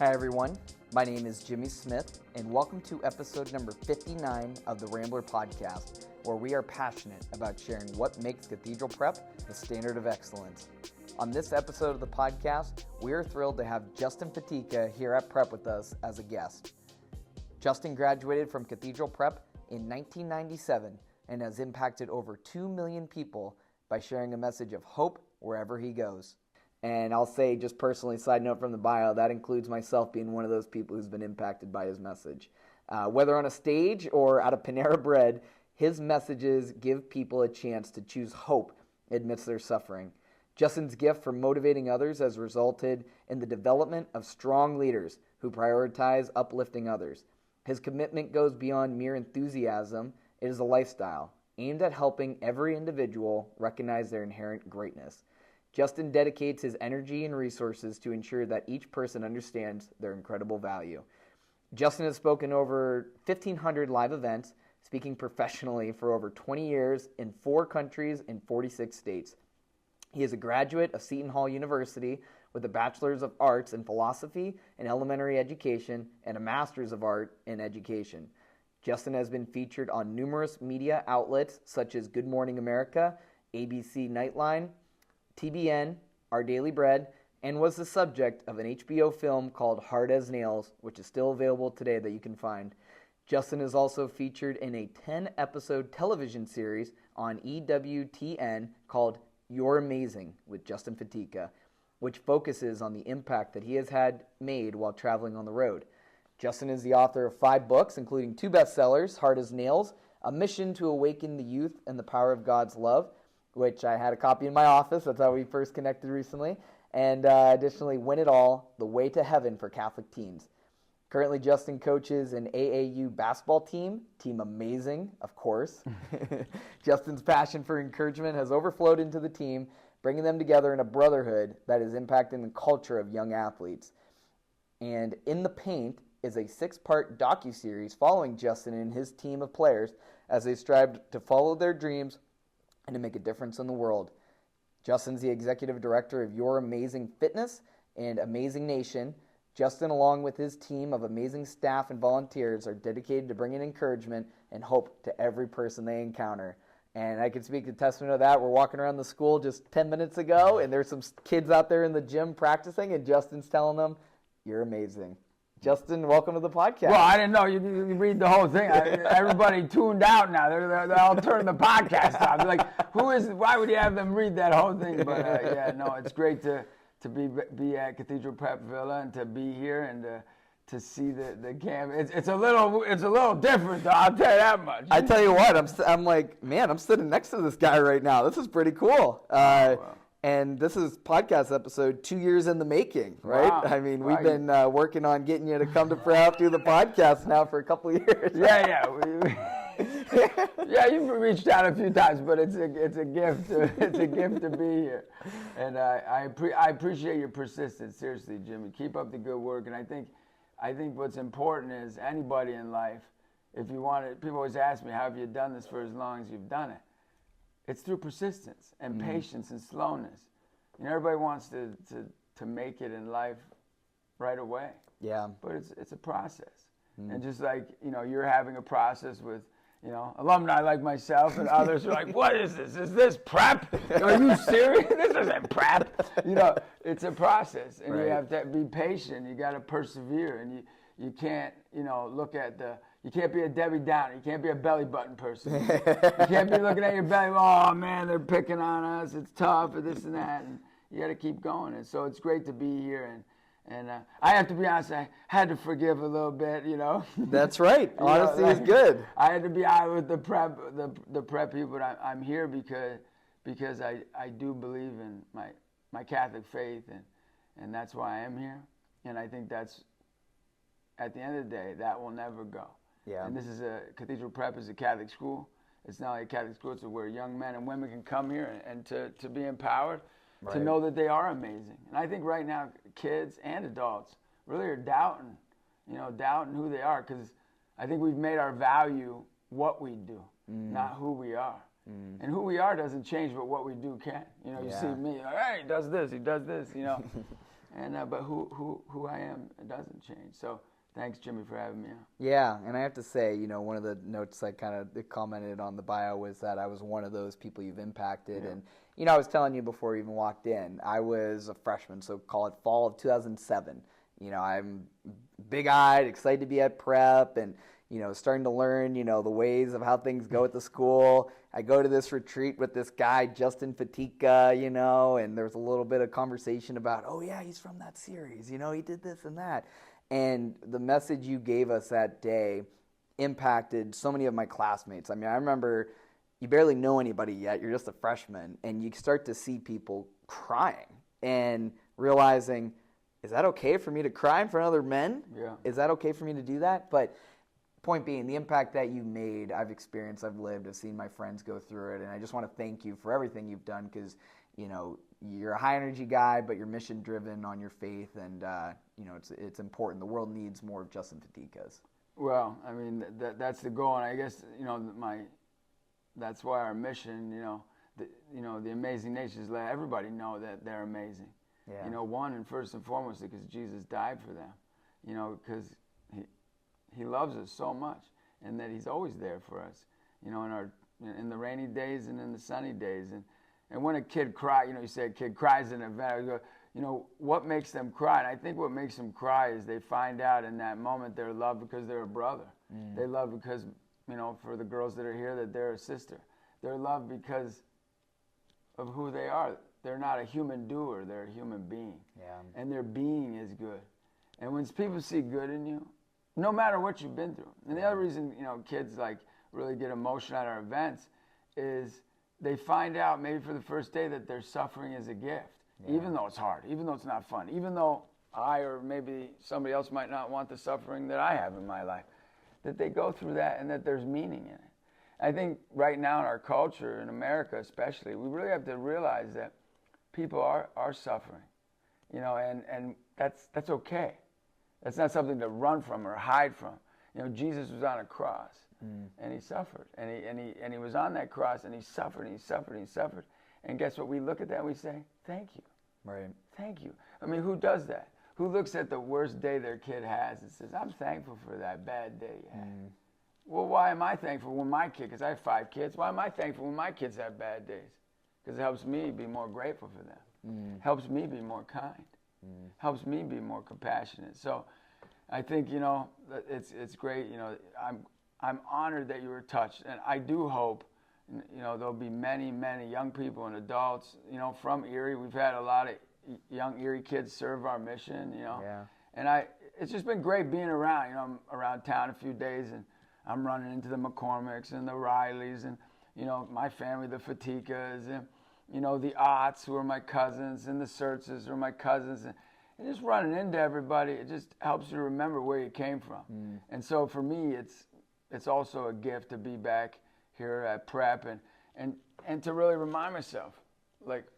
Hi everyone, my name is Jimmy Smith, and welcome to episode number 59 of the Rambler podcast, where we are passionate about sharing what makes Cathedral Prep the standard of excellence. On this episode of the podcast, we are thrilled to have Justin Fatica here at Prep with us as a guest. Justin graduated from Cathedral Prep in 1997 and has impacted over 2 million people by sharing a message of hope wherever he goes. And I'll say, just personally, side note from the bio, that includes myself being one of those people who's been impacted by his message. Whether on a stage or out of Panera Bread, his messages give people a chance to choose hope amidst their suffering. Justin's gift for motivating others has resulted in the development of strong leaders who prioritize uplifting others. His commitment goes beyond mere enthusiasm. It is a lifestyle aimed at helping every individual recognize their inherent greatness. Justin dedicates his energy and resources to ensure that each person understands their incredible value. Justin has spoken over 1,500 live events, speaking professionally for over 20 years in 4 countries in 46 states. He is a graduate of Seton Hall University with a Bachelor's of Arts in Philosophy and Elementary Education and a Master's of Art in Education. Justin has been featured on numerous media outlets such as Good Morning America, ABC Nightline, TBN, Our Daily Bread, and was the subject of an HBO film called Hard as Nails, which is still available today that you can find. Justin is also featured in a 10-episode television series on EWTN called You're Amazing with Justin Fatica, which focuses on the impact that he has had made while traveling on the road. Justin is the author of 5 books, including 2 bestsellers, Hard as Nails, A Mission to Awaken the Youth and the Power of God's Love, which I had a copy in my office. That's how we first connected recently. And additionally, Win It All, The Way to Heaven for Catholic Teens. Currently, Justin coaches an AAU basketball team, Team Amazing, of course. Justin's passion for encouragement has overflowed into the team, bringing them together in a brotherhood that is impacting the culture of young athletes. And In the Paint is a 6-part docuseries following Justin and his team of players as they strive to follow their dreams and to make a difference in the world. Justin's the executive director of Your Amazing Fitness and Amazing Nation. Justin, along with his team of amazing staff and volunteers, are dedicated to bringing encouragement and hope to every person they encounter. And I can speak a testament of that. We're walking around the school just 10 minutes ago, and there's some kids out there in the gym practicing, and Justin's telling them, "You're amazing." Justin, welcome to the podcast. Well, I didn't know you read the whole thing. Everybody tuned out now. They're all turning the podcast off. They're like, why would you have them read that whole thing? But it's great to be at Cathedral Prep Villa and to be here and to see the camp. It's a little different, though, I'll tell you that much. I tell you what, I'm like, man, I'm sitting next to this guy right now. This is pretty cool. And this is podcast episode 2 years in the making, right? Wow. I mean, we've been working on getting you to come to Prep, do the podcast now for a couple of years. Yeah. Yeah, you've reached out a few times, but it's a gift. It's a gift to be here, and I appreciate your persistence. Seriously, Jimmy, keep up the good work. And I think what's important is anybody in life, if you want it. People always ask me, "How have you done this for as long as you've done it?" It's through persistence and patience and slowness. You know, everybody wants to make it in life right away. Yeah. But it's a process. And just like, you're having a process with, alumni like myself and others are like, "What is this? Is this prep? Are you serious? This isn't prep." It's a process, and right. You have to be patient. You got to persevere, and you can't, you can't be a Debbie Downer. You can't be a belly button person. You can't be looking at your belly, "Oh man, they're picking on us. It's tough," or this and that. And you got to keep going. And so it's great to be here. And I have to be honest, I had to forgive a little bit, That's right. Honesty is good. I had to be out with the prep people, but I'm here because I do believe in my Catholic faith, and that's why I am here. And I think that's, at the end of the day, that will never go. Yeah. And Cathedral Prep is a Catholic school. It's not like a Catholic school, it's where young men and women can come here and to be empowered, right. To know that they are amazing. And I think right now, kids and adults really are doubting who they are, because I think we've made our value what we do, not who we are. And who we are doesn't change, but what we do can. You see me, "Hey, he does this, And but who I am, it doesn't change. So thanks, Jimmy, for having me on. Yeah, and I have to say, one of the notes I kind of commented on the bio was that I was one of those people you've impacted. Yeah. And, I was telling you before you even walked in, I was a freshman, so call it fall of 2007. I'm big-eyed, excited to be at prep, and, starting to learn, the ways of how things go at the school. I go to this retreat with this guy, Justin Fatica, and there's a little bit of conversation about, oh, yeah, he's from that series, he did this and that. And the message you gave us that day impacted so many of my classmates. I mean, I remember you barely know anybody yet. You're just a freshman, and you start to see people crying and realizing, is that okay for me to cry in front of other men? Yeah. Is that okay for me to do that? But point being, the impact that you made, I've experienced, I've lived, I've seen my friends go through it, and I just want to thank you for everything you've done because, you're a high-energy guy, but you're mission-driven on your faith, and, it's important. The world needs more of Justin Faticas. Well, I mean, that's the goal, and I guess, that's why our mission, the amazing nations, let everybody know that they're amazing. Yeah. One and first and foremost because Jesus died for them, because he loves us so much, and that he's always there for us, in the rainy days and in the sunny days. And when a kid cries, you say a kid cries in an event, you go, what makes them cry? And I think what makes them cry is they find out in that moment they're loved because they're a brother. They love because, for the girls that are here, that they're a sister. They're loved because of who they are. They're not a human doer, they're a human being. Yeah. And their being is good. And when people see good in you, no matter what you've been through. And the other reason, kids really get emotional at our events is they find out maybe for the first day that their suffering is a gift, even though it's hard, even though it's not fun, even though I or maybe somebody else might not want the suffering that I have in my life, that they go through that and that there's meaning in it. I think right now in our culture, in America especially, we really have to realize that people are suffering, and that's okay. That's not something to run from or hide from. Jesus was on a cross. And he suffered, and he was on that cross, and he suffered, and he suffered, and he suffered. And guess what? We look at that and we say, thank you. Right. Thank you. I mean, who does that? Who looks at the worst day their kid has and says, I'm thankful for that bad day you had. Well, why am I thankful when my kid, because I have 5 kids, why am I thankful when my kids have bad days? Because it helps me be more grateful for them. Helps me be more kind. Helps me be more compassionate. So I think, it's great. I'm honored that you were touched, and I do hope, there'll be many, many young people and adults, from Erie. We've had a lot of young Erie kids serve our mission, Yeah. And it's just been great being around. I'm around town a few days, and I'm running into the McCormicks and the Rileys, and my family, the Faticas, and the Otts, who are my cousins, and the Sertzes, who are my cousins, and just running into everybody. It just helps you to remember where you came from. And so for me, it's also a gift to be back here at prep and to really remind myself,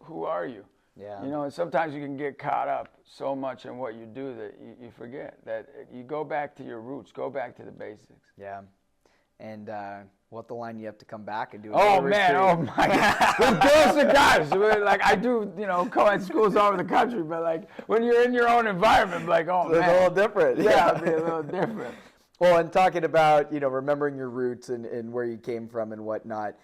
who are you? Yeah. And sometimes you can get caught up so much in what you do that you forget that you go back to your roots, go back to the basics. Yeah. And what the line you have to come back and do. Oh man, oh my God. With girls and guys, I do, co-ed schools all over the country, but when you're in your own environment, oh man. It's a little different. Yeah, it'll be a little different. Well, and talking about, remembering your roots and where you came from and whatnot,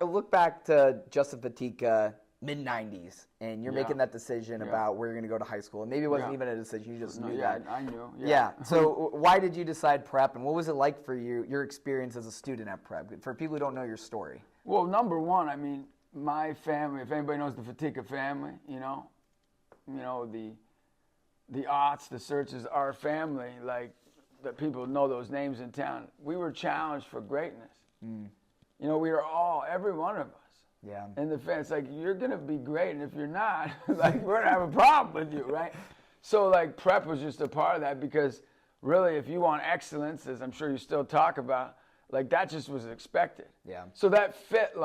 look back to Justin Fatica, mid-90s, and you're making that decision about where you're going to go to high school. And maybe it wasn't even a decision, you just knew that. I knew. Yeah. So why did you decide prep, and what was it like for you, your experience as a student at prep, for people who don't know your story? Well, number one, I mean, my family, if anybody knows the Fatica family, the Otts, the Sertzes, our family, that people know those names in town, we were challenged for greatness. We were every one of us. Yeah. And the fans, you're going to be great, and if you're not, we're going to have a problem with you, right? So, prep was just a part of that because, really, if you want excellence, as I'm sure you still talk about, that just was expected. Yeah. So that fit,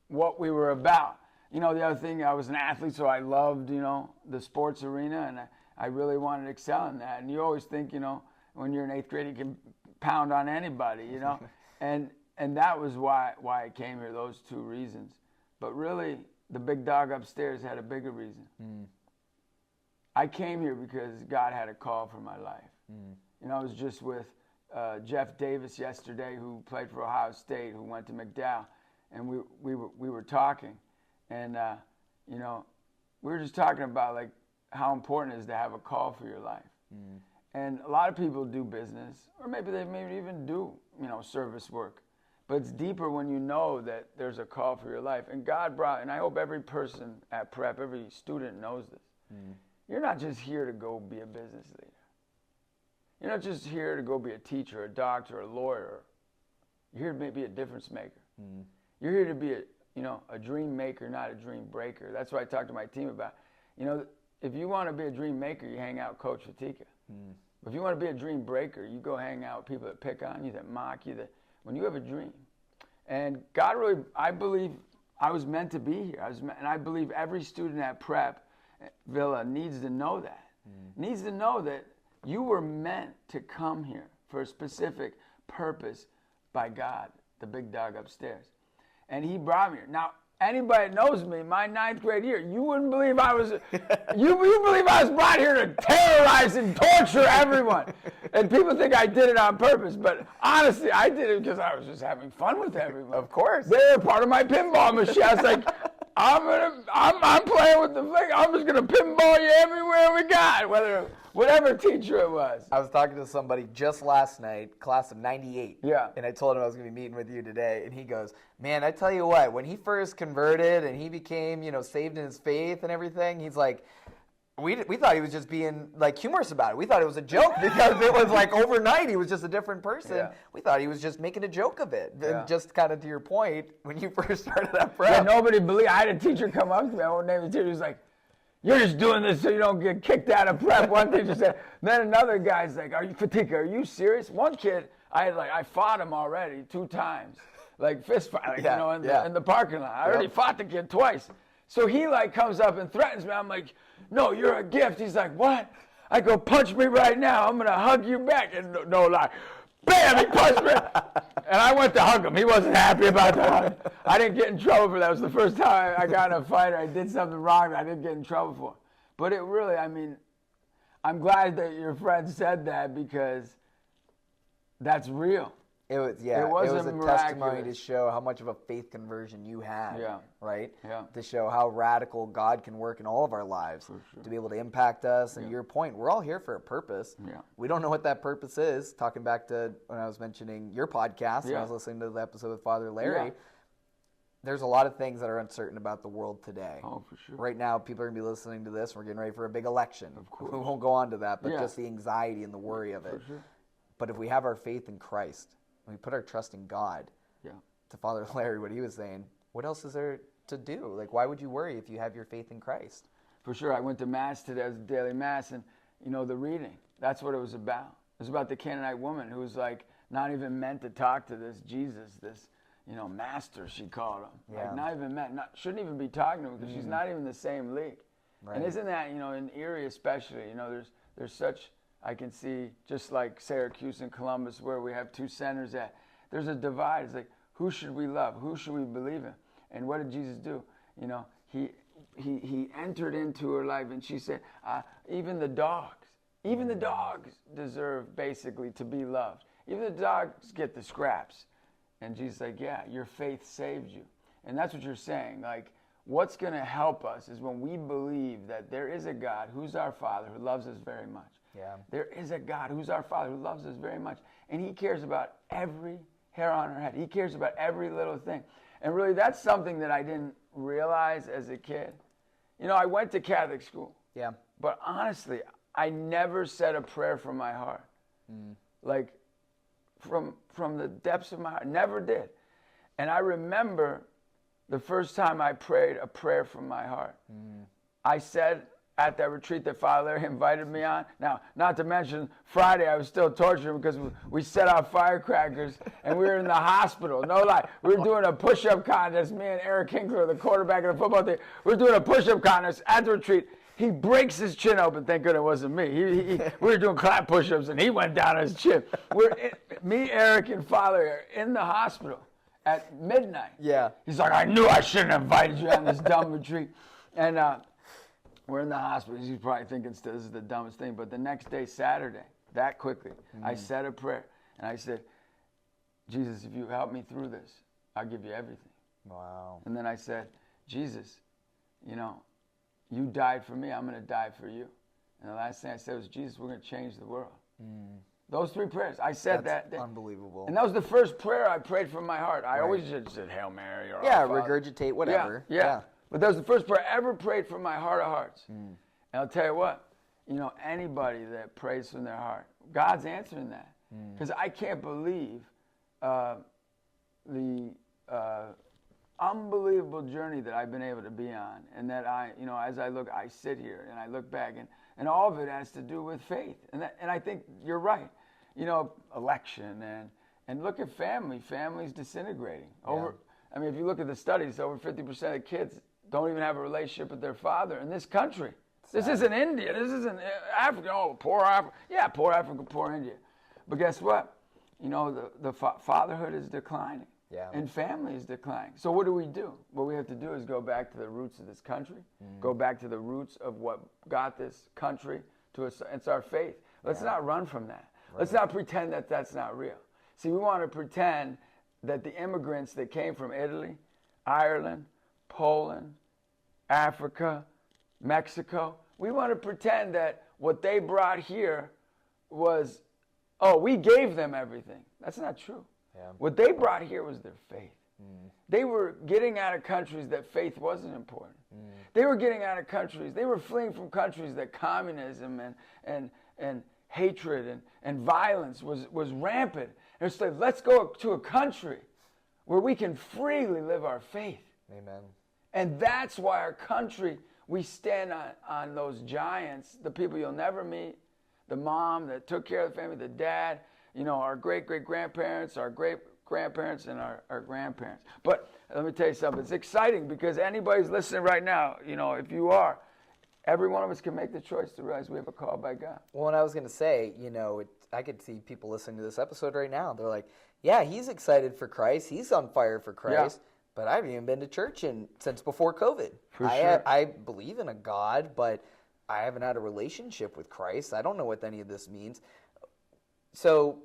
what we were about. The other thing, I was an athlete, so I loved, the sports arena, and I really wanted to excel in that. And you always think, when you're in 8th grade, you can pound on anybody, and that was why I came here, those 2 reasons. But really, the big dog upstairs had a bigger reason. I came here because God had a call for my life. You know, I was just with Jeff Davis yesterday, who played for Ohio State, who went to McDowell, and we were talking, and you know, we were just talking about like how important it is to have a call for your life. And a lot of people do business, or maybe they even do, you know, service work. But it's deeper when you know that there's a call for your life. And God brought, and I hope every person at Prep, every student knows this. You're not just here to go be a business leader. You're not just here to go be a teacher, a doctor, a lawyer. You're here to be a difference maker. You're here to be a dream maker, not a dream breaker. That's what I talk to my team about. You know, if you want to be a dream maker, you hang out with Coach Fatica. If you want to be a dream breaker, you go hang out with people that pick on you, that mock you, when you have a dream. And God really, I believe I was meant to be here. And I believe every student at Prep Villa needs to know that. Needs to know that you were meant to come here for a specific purpose by God, the big dog upstairs. And he brought me here. Now, anybody that knows me, my 9th grade year, you wouldn't believe I was, you believe I was brought here to terrorize and torture everyone. And people think I did it on purpose, but honestly, I did it because I was just having fun with everyone. Of course. They were part of my pinball machine. I was like, I'm playing with the thing. I'm just gonna pinball you everywhere we got, whatever teacher it was. I was talking to somebody just last night, class of 98. Yeah. And I told him I was going to be meeting with you today. And he goes, man, I tell you what, when he first converted and he became, you know, saved in his faith and everything, he's like, we thought he was just being like humorous about it. We thought it was a joke because it was like overnight he was just a different person. Yeah. We thought he was just making a joke of it. Yeah. And just kind of to your point, when you first started that Prep. Yeah, nobody believed. I had a teacher come up to me. I won't name the teacher. He was like, you're just doing this so you don't get kicked out of Prep. One teacher said. Then another guy's like, Fatica, are you serious? One kid, I fought him already 2 times. Like fist fight, you know, in the parking lot. I already fought the kid twice. So he like comes up and threatens me. I'm like, no, you're a gift. He's like, what? I go, punch me right now. I'm going to hug you back. And no lie. Bam, he punched me. And I went to hug him. He wasn't happy about that. I didn't get in trouble for that. It was the first time I got in a fight or I did something wrong that I didn't get in trouble for. But it really, I mean, I'm glad that your friend said that because that's real. It was a testimony to show how much of a faith conversion you had, right? Yeah. To show how radical God can work in all of our lives, to be able to impact us. And your point, we're all here for a purpose. Yeah. We don't know what that purpose is. Talking back to when I was mentioning your podcast, when I was listening to the episode with Father Larry, there's a lot of things that are uncertain about the world today. Oh, for sure. Right now, people are going to be listening to this. We're getting ready for a big election. Of course. We won't go on to that, but just the anxiety and the worry of it. Sure. But if we have our faith in Christ, we put our trust in God. To Father Larry, what he was saying, what else is there to do? Like, why would you worry if you have your faith in Christ? For sure. I went to Mass today, as a daily Mass, and, you know, the reading, that's what it was about. It was about the Canaanite woman who was, like, not even meant to talk to this Jesus, this, you know, master, she called him. Like, not even meant, shouldn't even be talking to him because she's not even the same league. Right. And isn't that, you know, in Erie especially, you know, there's such... I can see, just like Syracuse and Columbus, where we have 2 centers at, there's a divide. It's like, who should we love? Who should we believe in? And what did Jesus do? You know, he entered into her life, and she said, even the dogs deserve basically to be loved. Even the dogs get the scraps. And Jesus like, yeah, your faith saved you. And that's what you're saying. Like, what's going to help us is when we believe that there is a God who's our Father who loves us very much. Yeah. There is a God who's our Father who loves us very much. And he cares about every hair on our head. He cares about every little thing. And really, that's something that I didn't realize as a kid. You know, I went to Catholic school. Yeah. But honestly, I never said a prayer from my heart. Like, from the depths of my heart. Never did. And I remember the first time I prayed a prayer from my heart. I said... at that retreat that Father Larry invited me on. Now, not to mention, Friday I was still torturing because we set off firecrackers and we were in the hospital. No lie. We were doing a push-up contest. Me and Eric Kinkler, the quarterback of the football team, we were doing a push-up contest at the retreat. He breaks his chin open. Thank goodness it wasn't me. We were doing clap push-ups and he went down on his chin. Me, Eric, and Father are in the hospital at midnight. Yeah. He's like, I knew I shouldn't have invited you on this dumb retreat. And we're in the hospital. He's probably thinking this is the dumbest thing. But the next day, Saturday, that quickly, I said a prayer. And I said, Jesus, if you help me through this, I'll give you everything. Wow. And then I said, Jesus, you died for me. I'm going to die for you. And the last thing I said was, Jesus, we're going to change the world. Those 3 prayers. I said That's that. unbelievable. And that was the first prayer I prayed from my heart. I always just said Hail Mary or Our Father. Regurgitate whatever. Yeah. But that was the first prayer I ever prayed from my heart of hearts. And I'll tell you what, anybody that prays from their heart, God's answering that. Because I can't believe the unbelievable journey that I've been able to be on. And that as I sit here and I look back, and all of it has to do with faith. And I think you're right. Election and look at family. Family's disintegrating. If you look at the studies, over 50% of kids don't even have a relationship with their father in this country. This isn't India. This isn't Africa. Oh, poor Africa. Yeah, poor Africa, poor India. But guess what? The fatherhood is declining. Yeah. And family is declining. So what do? What we have to do is go back to the roots of this country, go back to the roots of what got this country to us. It's our faith. Let's not run from that. Right. Let's not pretend that that's not real. See, we want to pretend that the immigrants that came from Italy, Ireland, Poland, Africa, Mexico, we want to pretend that what they brought here was, we gave them everything. That's not true. Yeah. What they brought here was their faith. They were getting out of countries that faith wasn't important. They were getting out of countries. They were fleeing from countries that communism and hatred and violence was rampant. And it's like, let's go to a country where we can freely live our faith. Amen. And that's why our country, we stand on those giants, the people you'll never meet, the mom that took care of the family, the dad, our great-great-grandparents, our great-grandparents, and our grandparents. But let me tell you something. It's exciting because anybody's listening right now, if you are, every one of us can make the choice to realize we have a call by God. Well, and I was going to say, I could see people listening to this episode right now. They're like, yeah, he's excited for Christ. He's on fire for Christ. Yeah. But I haven't even been to church since before COVID. Sure. I believe in a God, but I haven't had a relationship with Christ. I don't know what any of this means. So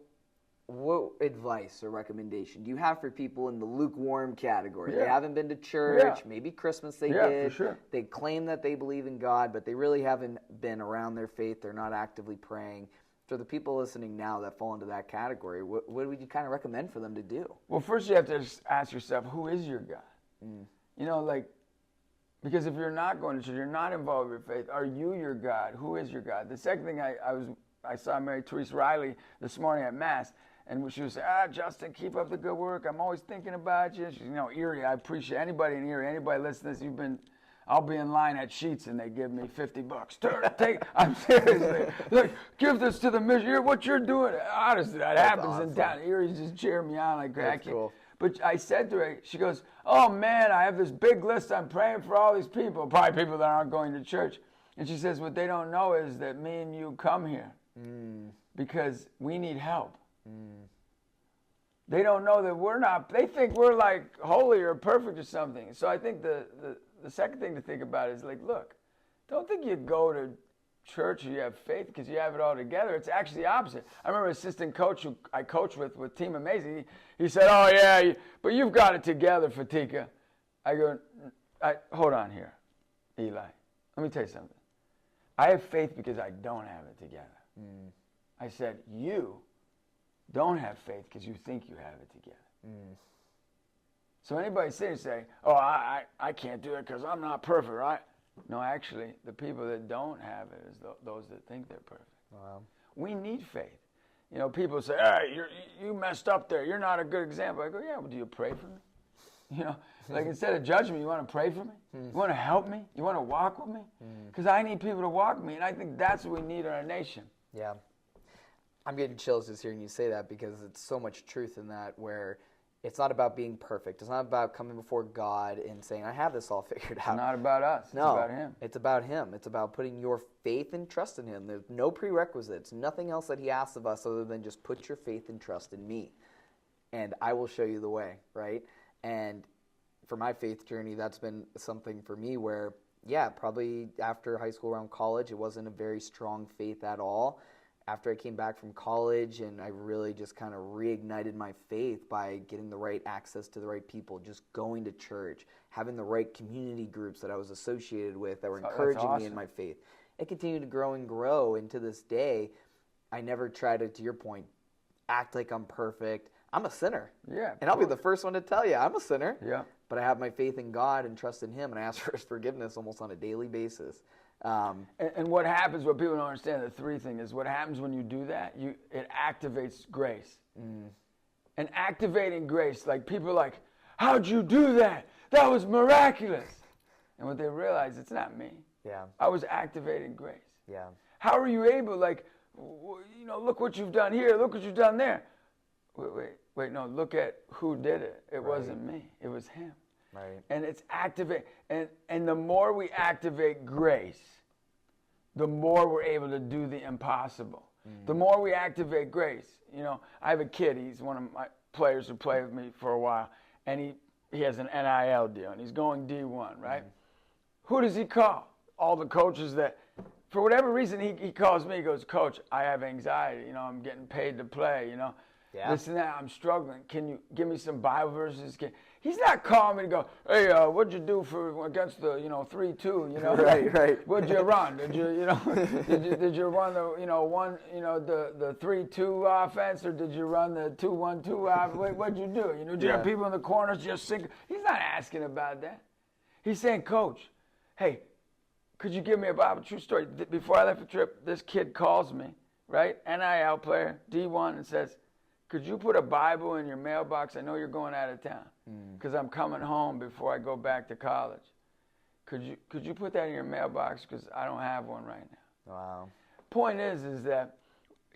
what advice or recommendation do you have for people in the lukewarm category? Yeah. They haven't been to church. Yeah. Maybe Christmas they did. For sure. They claim that they believe in God, but they really haven't been around their faith. They're not actively praying. For the people listening now that fall into that category, what would you kind of recommend for them to do? Well, first you have to ask yourself, who is your God? Because if you're not going to church, you're not involved with your faith, are you your God? Who is your God? The second thing, I saw Mary Therese Riley this morning at Mass, and she was saying, Justin, keep up the good work. I'm always thinking about you. She's, Erie, I appreciate anybody in Erie, anybody listening to this, I'll be in line at Sheetz and they give me $50. I'm serious. Look, give this to the mission. What you're doing, honestly, that happens awesome. In town. Erie's just cheering me on like that. Cool. But I said to her, she goes, oh man, I have this big list. I'm praying for all these people, probably people that aren't going to church. And she says, what they don't know is that me and you come here because we need help. They don't know that we're not, they think we're like holy or perfect or something. So I think the second thing to think about is like, look, don't think you go to church or you have faith because you have it all together. It's actually the opposite. I remember an assistant coach who I coached with Team Amazing. He said, oh yeah, but you've got it together, Fatica. I go, hold on here, Eli. Let me tell you something. I have faith because I don't have it together. I said, you don't have faith because you think you have it together. So anybody sitting saying, oh, I can't do it because I'm not perfect, right? No, actually, the people that don't have it is those that think they're perfect. Wow. We need faith. People say, hey, you messed up there. You're not a good example. I go, yeah, well, do you pray for me? Like instead of judging me, you want to pray for me? You want to help me? You want to walk with me? Because I need people to walk with me, and I think that's what we need in our nation. Yeah. I'm getting chills just hearing you say that because it's so much truth in that where it's not about being perfect. It's not about coming before God and saying, I have this all figured out. It's not about us. It's about Him. It's about Him. It's about putting your faith and trust in Him. There's no prerequisites, nothing else that He asks of us other than just put your faith and trust in me. and I will show you the way, right? And for my faith journey, that's been something for me where, yeah, probably after high school, around college, it wasn't a very strong faith at all. After I came back from college, and I really just kind of reignited my faith by getting the right access to the right people, just going to church, having the right community groups that I was associated with that were encouraging me in my faith. It continued to grow and grow, and to this day, I never try to your point, act like I'm perfect. I'm a sinner. Yeah. And I'll be the first one to tell you, I'm a sinner. Yeah. But I have my faith in God and trust in Him, and I ask for His forgiveness almost on a daily basis. And what happens, what people don't understand, the three thing is, what happens when you do that, it activates grace. And activating grace, like people are like, how'd you do that? That was miraculous. And what they realize, it's not me. Yeah. I was activating grace. Yeah. How are you able, like, look what you've done here, look what you've done there. Wait, no, look at who did it. It wasn't me, it was Him. Right. And it's activate, and the more we activate grace, the more we're able to do the impossible. The more we activate grace, I have a kid, he's one of my players who played with me for a while, and he has an NIL deal, and he's going D1, right? Who does he call? All the coaches that, for whatever reason, he calls me, he goes, Coach, I have anxiety, I'm getting paid to play, this and that, I'm struggling. Can you give me some Bible verses? He's not calling me to go, hey, what'd you do against the, 3-2, Right. What'd you run? Did you, did you run the, the 3-2 offense, or did you run the 2-1-2 offense? What'd you do? Did you have people in the corners just sink? He's not asking about that. He's saying, Coach, hey, could you give me a Bible true story? Before I left the trip, this kid calls me, right? NIL player, D1, and says, could you put a Bible in your mailbox? I know you're going out of town because I'm coming home before I go back to college. Could you put that in your mailbox because I don't have one right now? Wow. Point is that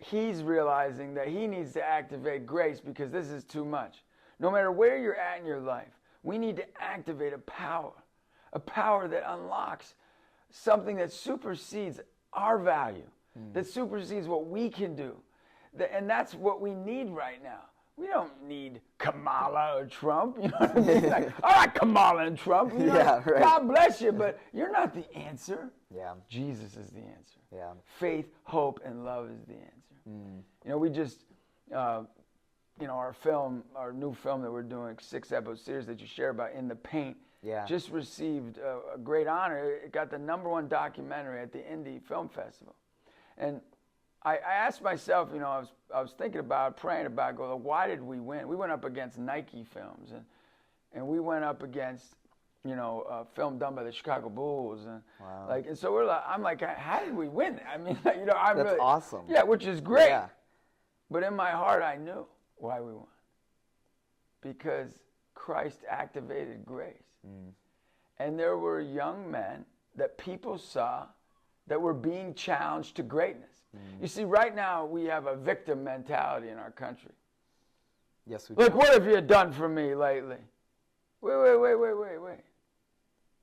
he's realizing that he needs to activate grace because this is too much. No matter where you're at in your life, we need to activate a power that unlocks something that supersedes our value, that supersedes what we can do. And that's what we need right now. We don't need Kamala or Trump. You know what I mean? Like, all right, Kamala and Trump. Right. God bless you, but you're not the answer. Yeah. Jesus is the answer. Yeah. Faith, hope, and love is the answer. We just, our new film that we're doing, 6-episode series that you share about, In the Paint, just received a great honor. It got the #1 documentary at the Indie Film Festival. And I asked myself, I was thinking about, praying about, why did we win? We went up against Nike Films, and we went up against, a film done by the Chicago Bulls, and and so I'm like, how did we win? I mean, I'm That's really awesome. Yeah, which is great. Yeah. But in my heart, I knew why we won, because Christ activated grace, and there were young men that people saw that were being challenged to greatness. You see, right now, we have a victim mentality in our country. Yes, we do. Like, what have you done for me lately? Wait.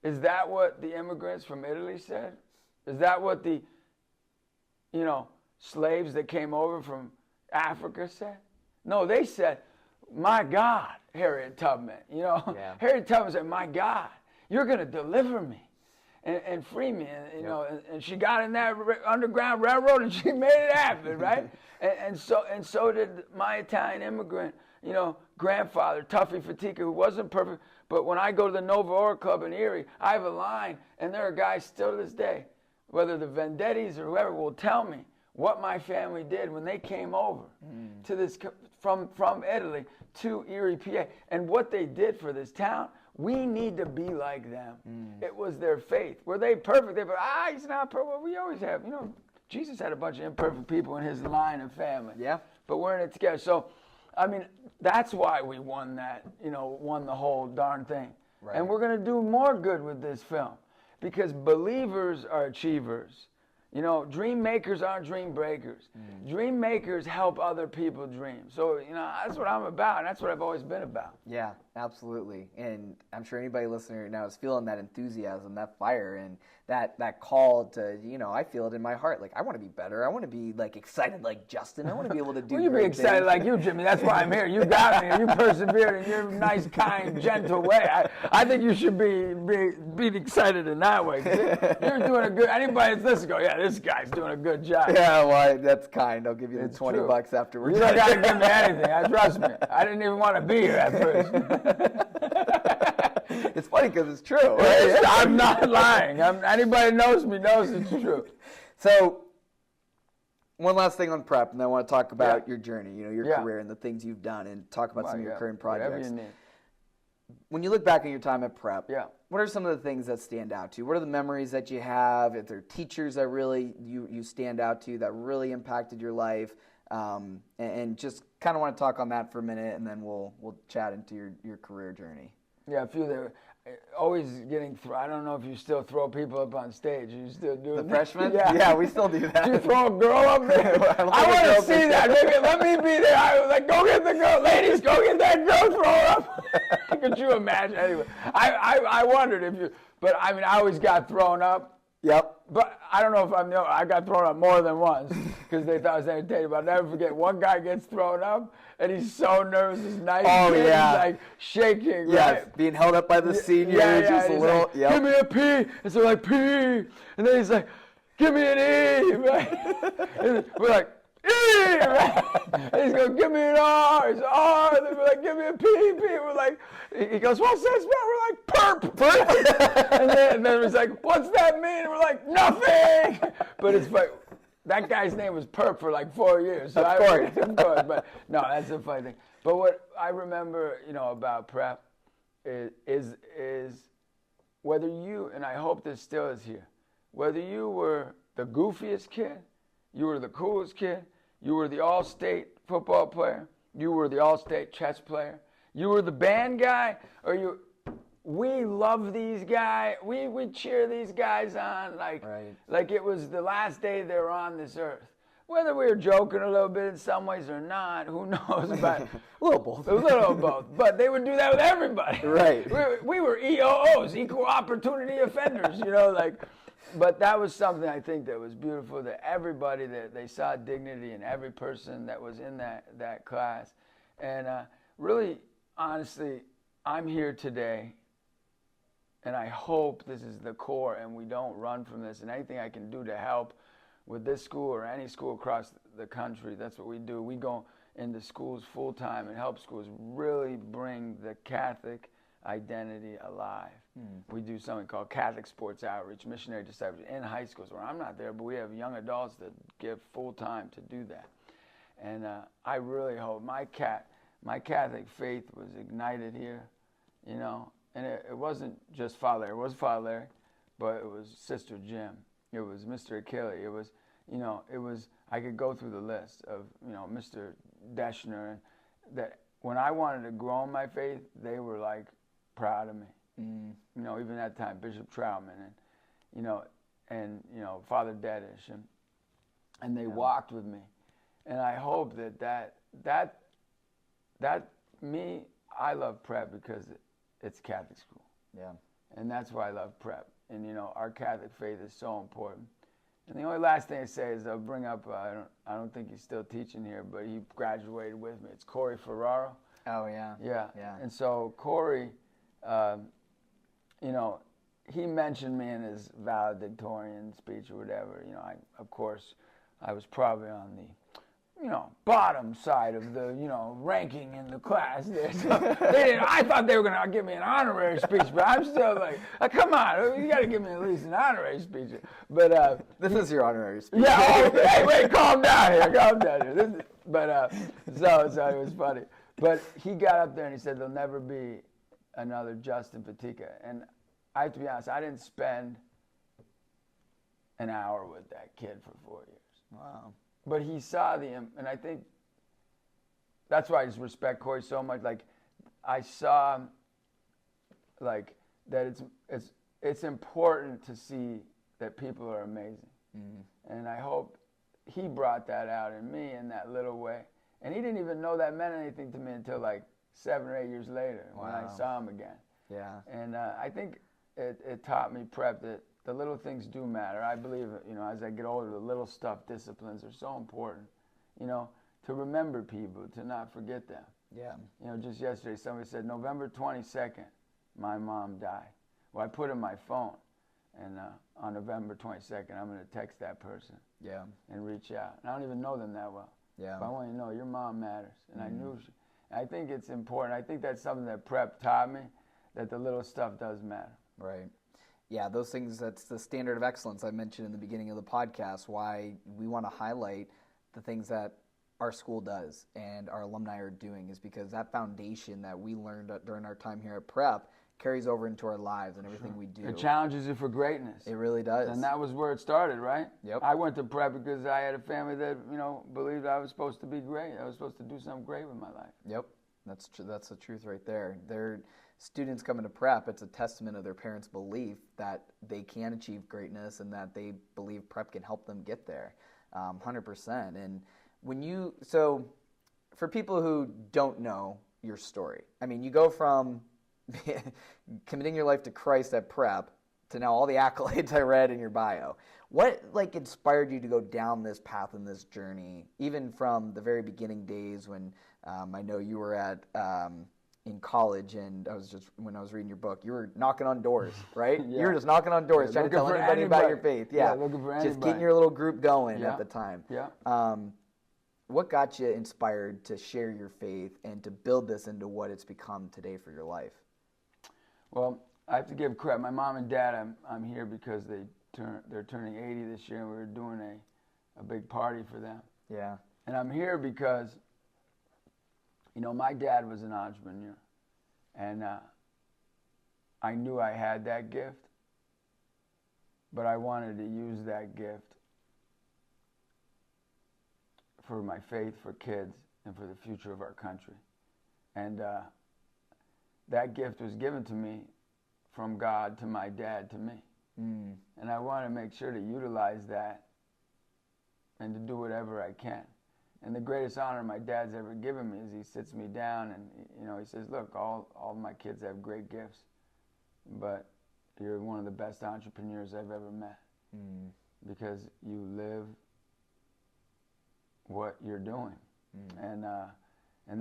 Is that what the immigrants from Italy said? Is that what the, slaves that came over from Africa said? No, they said, my God, Harriet Tubman. Harriet Tubman said, my God, you're going to deliver me. And free me, and she got in that Underground Railroad, and she made it happen, right? and so did my Italian immigrant, grandfather, Tuffy Fatica, who wasn't perfect. But when I go to the Nova Ora Club in Erie, I have a line, and there are guys still to this day, whether the Vendettis or whoever, will tell me what my family did when they came over to this from Italy to Erie, PA, and what they did for this town. We need to be like them. It was their faith. Were they perfect? They were, he's not perfect. Well, we always have. Jesus had a bunch of imperfect people in his line of family. Yeah. But we're in it together. So, that's why we won that, won the whole darn thing. Right. And we're going to do more good with this film because believers are achievers. Dream makers aren't dream breakers. Dream makers help other people dream. So, that's what I'm about, and that's what I've always been about. Yeah. absolutely. And I'm sure anybody listening right now is feeling that enthusiasm, that fire, and that call to, I feel it in my heart. Like, I want to be better. I want to be, like, excited like Justin. I want to be able to do Well, you be excited things. like you, Jimmy. That's why I'm here. You got me. You persevered in your nice, kind, gentle way. I think you should be excited in that way. You're doing a good, anybody that's listening go, yeah, this guy's doing a good job. Yeah, well, that's kind. I'll give you the It's $20 true. afterwards. You don't got to give me anything. Trust me. I didn't even want to be here at first. It's funny because it's true. I'm not lying. Anybody who knows me knows it's true. So, one last thing on prep, and then I want to talk about your journey, your career and the things you've done, and talk about some of your current projects. Whatever you need. When you look back on your time at prep, Yeah. what are some of the things that stand out to you? What are the memories that you have? If there are teachers that really you stand out to that really impacted your life? And just kind of want to talk on that for a minute, and then we'll chat into your career journey. Yeah, a few there. Always getting I don't know if you still throw people up on stage. You still do The that? freshmen? Yeah, we still do that. Do you throw a girl up there? I want to see that. Maybe let me be there. I was like, go get the girl. Ladies, go get that girl. Throw her up. Could you imagine? Anyway, I wondered if you, but I mean, I always got thrown up. Yep. But I don't know if I got thrown up more than once because they thought I was entertaining. But I'll never forget, one guy gets thrown up and he's so nervous. His nice kid, yeah. He's like shaking. Yes, Right? being held up by the seniors, just a he's little. Like, give me a P. And so we're like, P. And then he's like, give me an E. Right? And we're like, E. Right? And he's going, give me an R. It's R. And then we're like, give me a P. We're like, he goes, what's that smell? We're like, perp. and then he's like, what's that mean? And we're like, nothing. But it's like, that guy's name was Perp for like 4 years. So Of course. But no, that's a funny thing. But what I remember, about prep is whether you, and I hope this still is here, whether you were the goofiest kid, you were the coolest kid, you were the all-state football player, you were the all-state chess player, you were the band guy, or we love these guys. We cheer these guys on like it was the last day they were on this earth. Whether we were joking a little bit in some ways or not, who knows? But A little both. A little both. But they would do that with everybody. Right. We were EOOs, equal opportunity offenders, But that was something I think that was beautiful, that everybody, that they saw dignity in every person that was in that class. And really, honestly, I'm here today, and I hope this is the core and we don't run from this, and anything I can do to help with this school or any school across the country, that's what we do. We go into schools full time and help schools really bring the Catholic identity alive. We do something called Catholic Sports Outreach, Missionary Discipleship in high schools where I'm not there, but we have young adults that give full time to do that. And I really hope my Catholic faith was ignited here, and it wasn't just Father Larry. It was Father Larry, but it was Sister Jim. It was Mr. Achille. It was, I could go through the list of, Mr. Deschner, and that when I wanted to grow in my faith, they were like proud of me. Even that time, Bishop Troutman and Father Dedish, and they walked with me. And I hope that I love prep because it's Catholic school. Yeah. And that's why I love prep. And our Catholic faith is so important. And the only last thing I say is I'll bring up, I don't think he's still teaching here, but he graduated with me. It's Corey Ferraro. Oh, yeah. Yeah. Yeah. And so Corey, he mentioned me in his valedictorian speech or whatever. Of course, I was probably on the, bottom side of the, ranking in the class there. So I thought they were going to give me an honorary speech, but I'm still like, come on, you got to give me at least an honorary speech. But This is your honorary speech. yeah, hey, wait, calm down here. So it was funny. But he got up there and he said, there'll never be another Justin Fatica. And I have to be honest, I didn't spend an hour with that kid for 4 years. Wow. But he saw and I think that's why I just respect Corey so much. Like, I saw, like, that it's important to see that people are amazing. And I hope he brought that out in me in that little way. And he didn't even know that meant anything to me until, like, 7 or 8 years later when I saw him again. Yeah. And I think it taught me, Prep, that the little things do matter. I believe, as I get older, the little stuff disciplines are so important, to remember people, to not forget them. Yeah. Just yesterday, somebody said, November 22nd, my mom died. Well, I put in my phone, and on November 22nd, I'm going to text that person. Yeah. And reach out. And I don't even know them that well. Yeah. But I want you to know your mom matters. And I knew I think it's important. I think that's something that Prep taught me, that the little stuff does matter. Right. Yeah, those things, that's the standard of excellence I mentioned in the beginning of the podcast, why we want to highlight the things that our school does and our alumni are doing, is because that foundation that we learned during our time here at Prep carries over into our lives and everything we do. It challenges you for greatness. It really does. And that was where it started, right? Yep. I went to Prep because I had a family that, believed I was supposed to be great. I was supposed to do something great with my life. Yep. That's true. That's the truth right there. Their students coming to Prep, it's a testament of their parents' belief that they can achieve greatness and that they believe Prep can help them get there, 100%. And so for people who don't know your story, I mean, you go from committing your life to Christ at Prep to now all the accolades I read in your bio. What inspired you to go down this path and this journey, even from the very beginning days when I know you were in college, and when I was reading your book, you were knocking on doors, right? Yeah. You were just knocking on doors, trying to tell anybody about your faith. Yeah, looking for anybody. Just getting your little group going at the time. Yeah. What got you inspired to share your faith and to build this into what it's become today for your life? Well, I have to give credit. My mom and dad, I'm here because they're turning 80 this year, and we were doing a big party for them. Yeah. And I'm here because, my dad was an entrepreneur, and I knew I had that gift, but I wanted to use that gift for my faith, for kids, and for the future of our country. And that gift was given to me from God to my dad to me. And I want to make sure to utilize that and to do whatever I can. And the greatest honor my dad's ever given me is he sits me down and, he says, look, all my kids have great gifts, but you're one of the best entrepreneurs I've ever met because you live what you're doing. And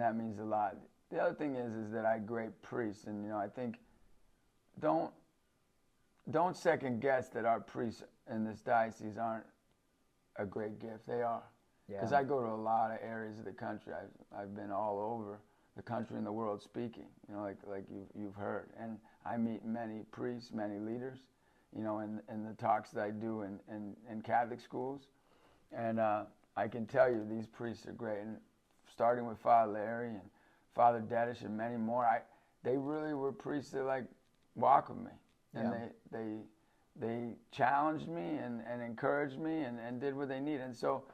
that means a lot. The other thing is that I great priests, and I think don't second guess that our priests in this diocese aren't a great gift. They are, because I go to a lot of areas of the country. I've been all over the country and the world speaking, like you've heard, and I meet many priests, many leaders, in the talks that I do in Catholic schools, and I can tell you these priests are great, and starting with Father Larry and Father Dedish and many more, they really were priests that walked with me, and they challenged me and encouraged me and did what they needed. And so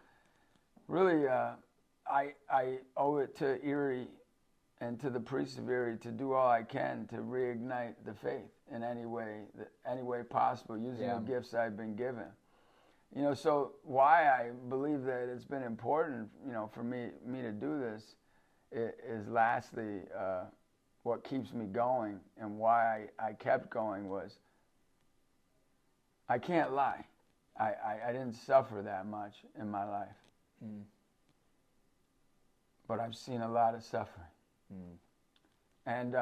really I owe it to Erie and to the priests of Erie to do all I can to reignite the faith in any way possible, using the gifts I've been given. So why I believe that it's been important, for me to do this is lastly what keeps me going, and why I kept going was I can't lie. I didn't suffer that much in my life. But I've seen a lot of suffering. And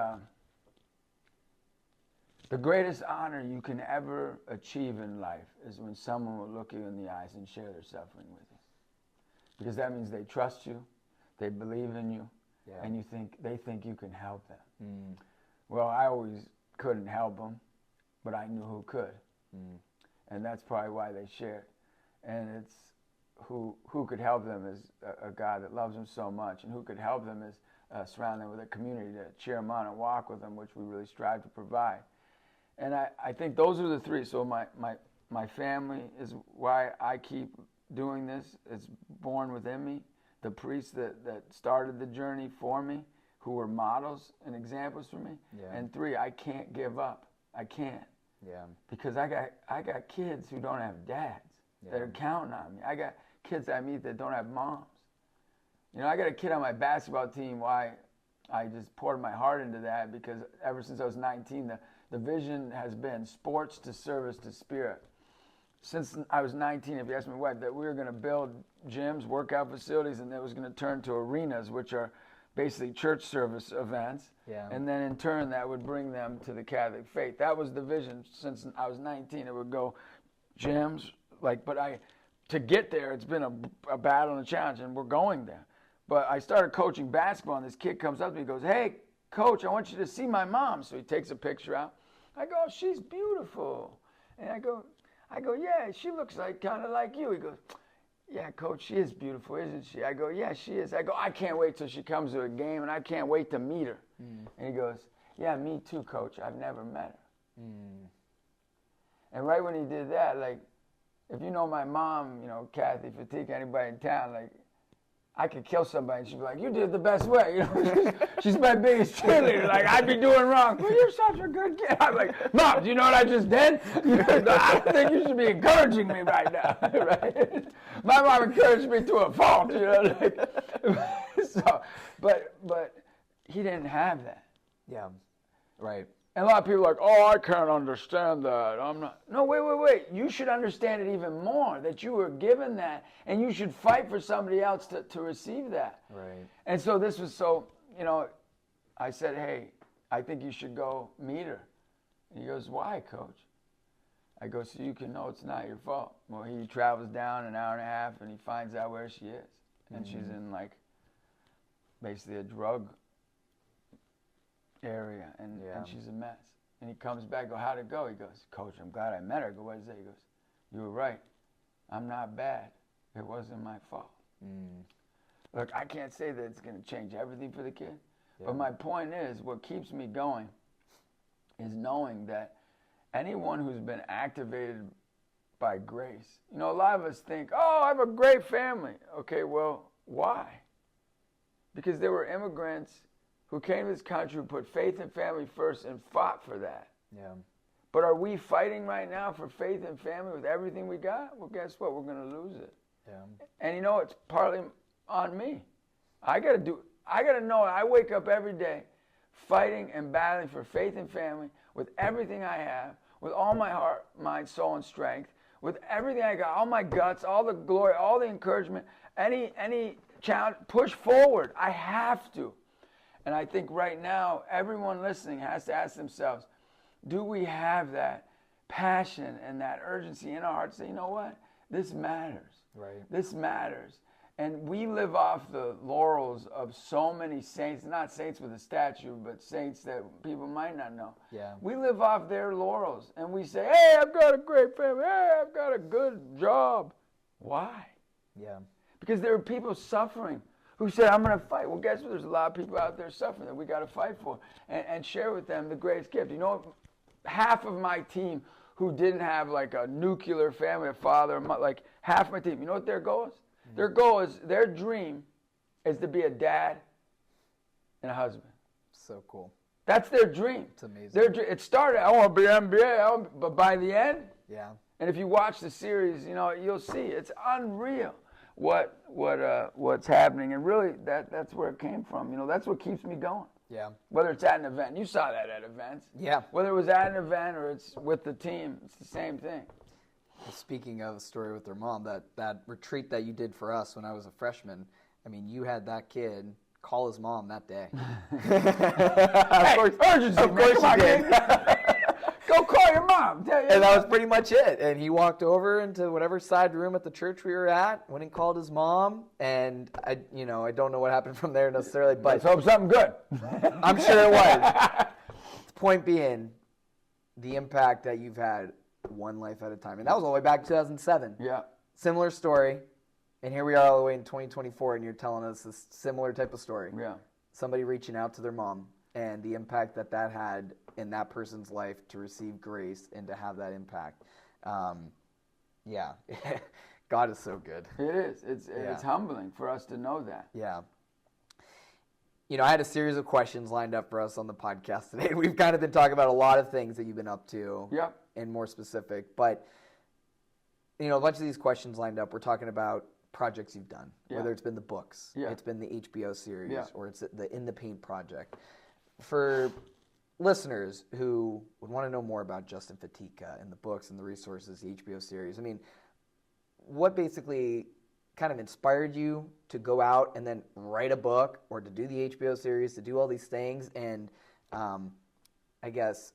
the greatest honor you can ever achieve in life is when someone will look you in the eyes and share their suffering with you. Because that means they trust you, they believe in you, and they think you can help them. Well, I always couldn't help them, but I knew who could. And that's probably why they shared. And it's who could help them is a God that loves them so much, and who could help them is surround them with a community to cheer them on and walk with them, which we really strive to provide. And I think those are the three. So my family is why I keep doing this. It's born within me. The priests that started the journey for me, who were models and examples for me. And three, I can't give up. I can't. Because I got kids who don't have dads that are counting on me. I got kids I meet that don't have moms. I got a kid on my basketball team why I just poured my heart into that because ever since I was 19, the vision has been sports to service to spirit. Since I was 19, if you ask me what, that we were going to build gyms, workout facilities, and that was going to turn to arenas, which are basically church service events. Yeah. And then in turn, that would bring them to the Catholic faith. That was the vision since I was 19. It would go gyms, to get there, it's been a battle and a challenge, and we're going there. But I started coaching basketball, and this kid comes up to me and goes, "Hey, coach, I want you to see my mom." So he takes a picture out. I go, "She's beautiful." And I go, "Yeah, she looks kind of like you." He goes, "Yeah, coach, she is beautiful, isn't she?" I go, "Yeah, she is." I go, "I can't wait till she comes to a game, and I can't wait to meet her." And he goes, "Yeah, me too, coach. I've never met her." And right when he did that, if you know my mom, Kathy, Fatica, anybody in town, I could kill somebody and she'd be like, "You did the best way." She's my biggest cheerleader. I'd be doing wrong. "Well, you're such a good kid." I'm like, "Mom, do you know what I just did?" "I think you should be encouraging me right now." Right? My mom encouraged me to a fault, So, but he didn't have that. Yeah. Right. And a lot of people are like, "Oh, I can't understand that. I'm not." No, wait. You should understand it even more, that you were given that, and you should fight for somebody else to receive that. Right. And so this was I said, "Hey, I think you should go meet her." And he goes, "Why, coach?" I go, "So you can know it's not your fault." Well, he travels down an hour and a half, and he finds out where she is. And she's in, basically a drug area, and she's a mess. And he comes back, I go, "How'd it go?" He goes, "Coach, I'm glad I met her." I go, "What is that?" He goes, "You were right. I'm not bad. It wasn't my fault." Look, I can't say that it's going to change everything for the kid, but my point is, what keeps me going is knowing that anyone who's been activated by grace, a lot of us think, "Oh, I have a great family." Okay, well, why? Because there were immigrants who came to this country, who put faith and family first and fought for that. Yeah. But are we fighting right now for faith and family with everything we got? Well, guess what? We're going to lose it. Yeah. And it's partly on me. I got to know I wake up every day fighting and battling for faith and family with everything I have, with all my heart, mind, soul, and strength, with everything I got, all my guts, all the glory, all the encouragement, any challenge, push forward. I have to. And I think right now, everyone listening has to ask themselves, do we have that passion and that urgency in our hearts to say, "You know what? This matters. Right. This matters." And we live off the laurels of so many saints, not saints with a statue, but saints that people might not know. Yeah. We live off their laurels. And we say, "Hey, I've got a great family. Hey, I've got a good job." Why? Yeah. Because there are people suffering who said, "I'm going to fight." Well, guess what? There's a lot of people out there suffering that we got to fight for and share with them the greatest gift. Half of my team who didn't have a nuclear family, a father, half my team, you know what their goal is? Their dream is to be a dad and a husband. So cool. That's their dream. It's amazing. It started, "I want to be NBA," but by the end, yeah. And if you watch the series, you'll see it's unreal what's happening, and really that's where it came from. That's what keeps me going. Yeah. Whether it's at an event, you saw that at events. Yeah. Whether it was at an event or it's with the team, it's the same thing. Speaking of a story with their mom, that retreat that you did for us when I was a freshman, you had that kid call his mom that day. Urgency. Of course you did. Go call your mom. And that was pretty much it. And he walked over into whatever side room at the church we were at, went and called his mom, and I don't know what happened from there necessarily, but let's hope something good. I'm sure it was. The point being, the impact that you've had one life at a time. And that was all the way back to 2007. Yeah. Similar story. And here we are all the way in 2024, and you're telling us this similar type of story. Yeah. Somebody reaching out to their mom and the impact that had in that person's life to receive grace and to have that impact. Yeah. God is so good. It is. It's humbling for us to know that. Yeah. I had a series of questions lined up for us on the podcast today. We've kind of been talking about a lot of things that you've been up to. Yep. And more specific. But, a bunch of these questions lined up. We're talking about projects you've done, whether it's been the books, it's been the HBO series, or it's the In the Paint project. For listeners who would want to know more about Justin Fatica and the books and the resources, the HBO series, I mean, what basically kind of inspired you to go out and then write a book or to do the HBO series, to do all these things? And I guess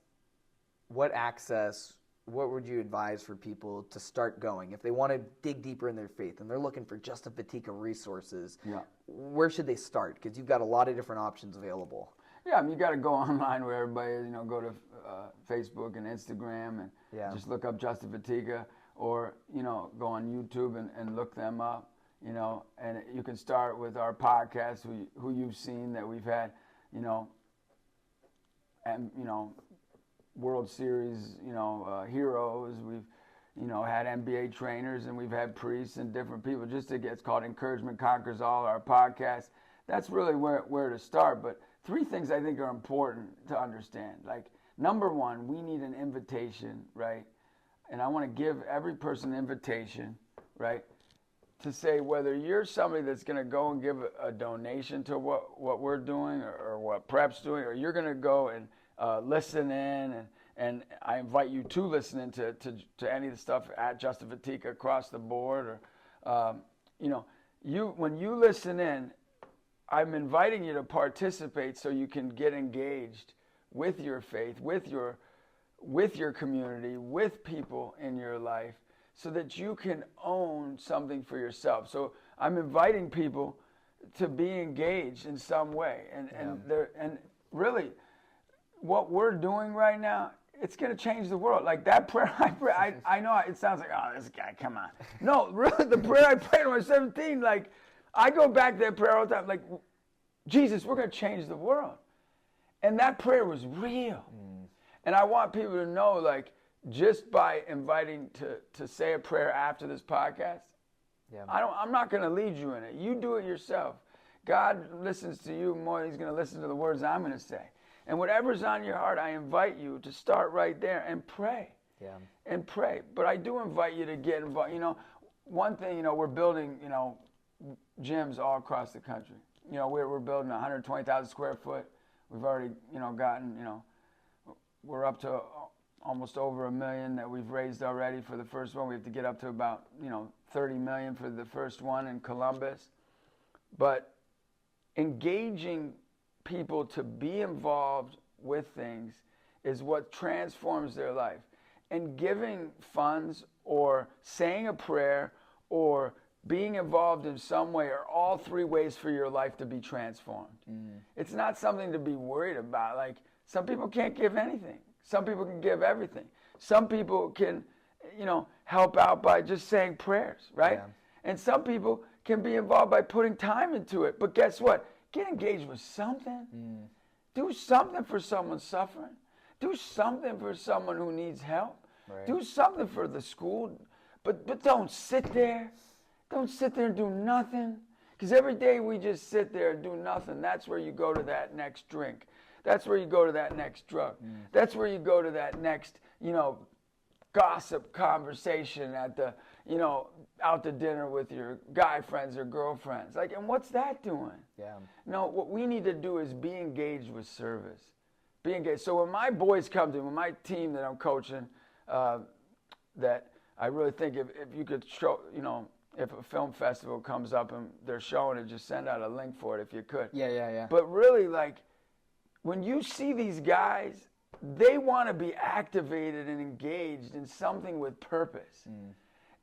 what would you advise for people to start going? If they want to dig deeper in their faith and they're looking for Justin Fatica resources, where should they start? Because you've got a lot of different options available. Yeah, I mean, you got to go online where everybody is, go to Facebook and Instagram and just look up Justin Fatica, or, go on YouTube and look them up, and you can start with our podcast, who you've seen, that we've had, and, World Series, heroes. We've, had NBA trainers, and we've had priests and different people. It's called Encouragement Conquers All, our podcast. That's really where to start. But 3 things I think are important to understand. Like, number 1, we need an invitation, right? And I want to give every person an invitation, right, to say whether you're somebody that's going to go and give a donation to what we're doing, or what Prep's doing, or you're going to go and listen in, and I invite you to listen in to any of the stuff at Justin Fatica across the board, or when you listen in, I'm inviting you to participate so you can get engaged with your faith, with your community, with people in your life, so that you can own something for yourself. So I'm inviting people to be engaged in some way, and really, what we're doing right now, it's going to change the world. Like that prayer I pray, I know it sounds like, oh, this guy, come on. No, really, the prayer I prayed when I was 17, like, I go back to that prayer all the time, like, Jesus, we're going to change the world. And that prayer was real. And I want people to know, like, just by inviting to say a prayer after this podcast, I'm not going to lead you in it. You do it yourself. God listens to you more. He's going to listen to the words I'm going to say. And whatever's on your heart, I invite you to start right there and pray. And pray. But I do invite you to get involved. One thing, we're building, gyms all across the country. We're building 120,000 square foot. We've already, gotten, we're up to almost over $1 million that we've raised already for the first one. We have to get up to about, 30 million for the first one in Columbus. But engaging people to be involved with things is what transforms their life. And giving funds or saying a prayer or being involved in some way are all 3 ways for your life to be transformed. It's not something to be worried about. Like, some people can't give anything. Some people can give everything. Some people can, help out by just saying prayers, right? And some people can be involved by putting time into it. But guess what? Get engaged with something. Do something for someone suffering. Do something for someone who needs help. Do something for the school. But don't sit there. Don't sit there and do nothing. Because every day we just sit there and do nothing. That's where you go to that next drink. That's where you go to that next drug. That's where you go to that next, gossip conversation at the, out to dinner with your guy friends or girlfriends. Like, and what's that doing? No, what we need to do is be engaged with service. Be engaged. So when my boys come to me, when my team that I'm coaching, that I really think if you could show, if a film festival comes up and they're showing it, just send out a link for it if you could. But really, like, when you see these guys, they want to be activated and engaged in something with purpose.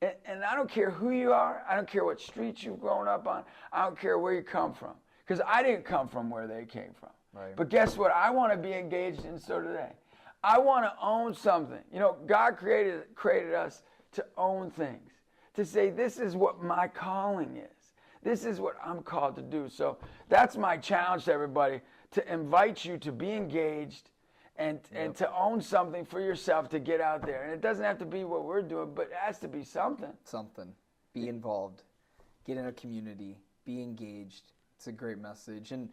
And I don't care who you are. I don't care what streets you've grown up on. I don't care where you come from. Because I didn't come from where they came from. But guess what? I want to be engaged, and so do they. I want to own something. God created us to own things. To say, this is what my calling is. This is what I'm called to do. So that's my challenge to everybody, to invite you to be engaged and to own something for yourself, to get out there. And it doesn't have to be what we're doing, but it has to be something. Be involved. Get in a community. Be engaged. It's a great message. And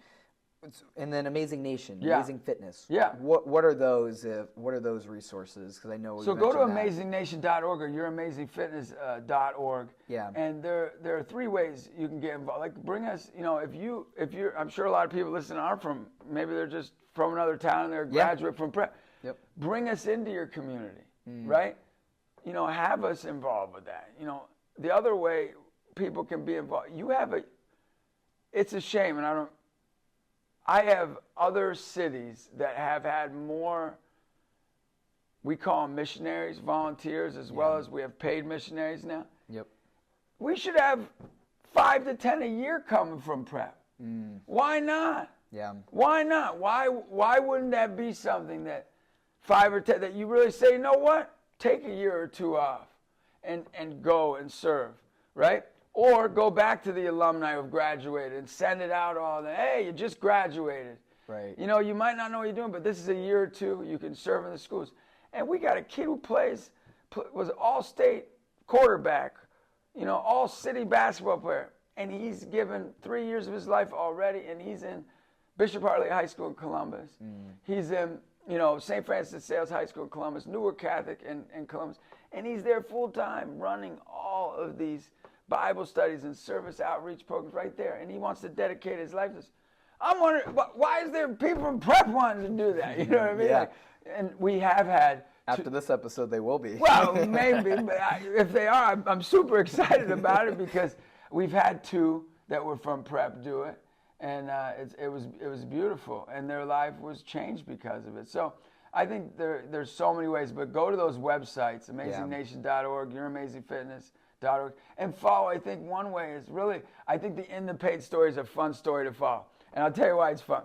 And then Amazing Nation, Yeah. Amazing Fitness. Yeah. What are those? What are those resources? Because I know. So go to AmazingNation.org or YourAmazingFitness.org. Yeah. And there are 3 ways you can get involved. Like bring us, if you're, I'm sure a lot of people listening are from, maybe they're just from another town and they're a graduate from prep. Yep. Bring us into your community, right? Have us involved with that. The other way people can be involved, it's a shame, and I have other cities that have had more, we call them missionaries, volunteers, as well as we have paid missionaries now. Yep. We should have 5 to 10 a year coming from prep. Why not? Yeah. Why not? Why wouldn't that be something that 5 or 10 that you really say, you know what? Take a year or 2 off and go and serve, right? Or go back to the alumni who've graduated and send it out all the, hey, you just graduated. Right. You might not know what you're doing, but this is a year or 2. You can serve in the schools. And we got a kid who was all-state quarterback, all-city basketball player. And he's given 3 years of his life already, and he's in Bishop Hartley High School in Columbus. He's in, St. Francis de Sales High School in Columbus, Newark Catholic in Columbus. And he's there full-time running all of these Bible studies and service outreach programs right there, and he wants to dedicate his life to this. I'm wondering, why is there people from prep wanting to do that? You know what I mean? Yeah. And we have had... After this episode, they will be. Well, maybe, but if they are, I'm super excited about it because we've had 2 that were from prep do it, and it was beautiful, and their life was changed because of it. So I think there's so many ways, but go to those websites, AmazingNation.org, YourAmazingFitness.org, and follow. I think one way is really, I think the In the Paid story is a fun story to follow. And I'll tell you why it's fun.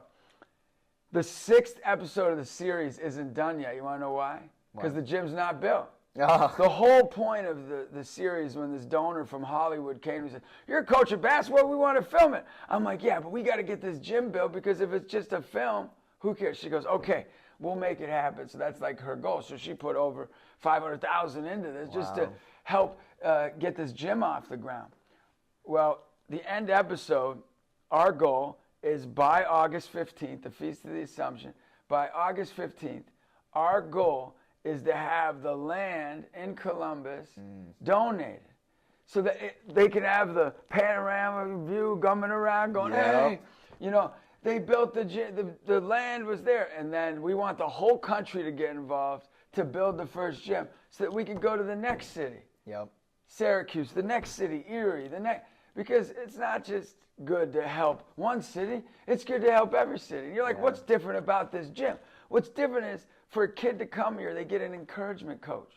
The 6th episode of the series isn't done yet. You want to know why? Because the gym's not built. Oh. The whole point of the series, when this donor from Hollywood came and said, you're a coach of basketball, we want to film it. I'm like, yeah, but we got to get this gym built because if it's just a film, who cares? She goes, okay, we'll make it happen. So that's like her goal. So she put over $500,000 into this just to help get this gym off the ground. Well, the end episode, our goal is by August 15th, the Feast of the Assumption, by August 15th, our goal is to have the land in Columbus donated so that they can have the panorama view coming around going, hey, they built the gym, the land was there. And then we want the whole country to get involved to build the first gym so that we can go to the next city. Yep. Syracuse, the next city, Erie, because it's not just good to help one city, it's good to help every city. And you're like, what's different about this gym? What's different is for a kid to come here, they get an encouragement coach.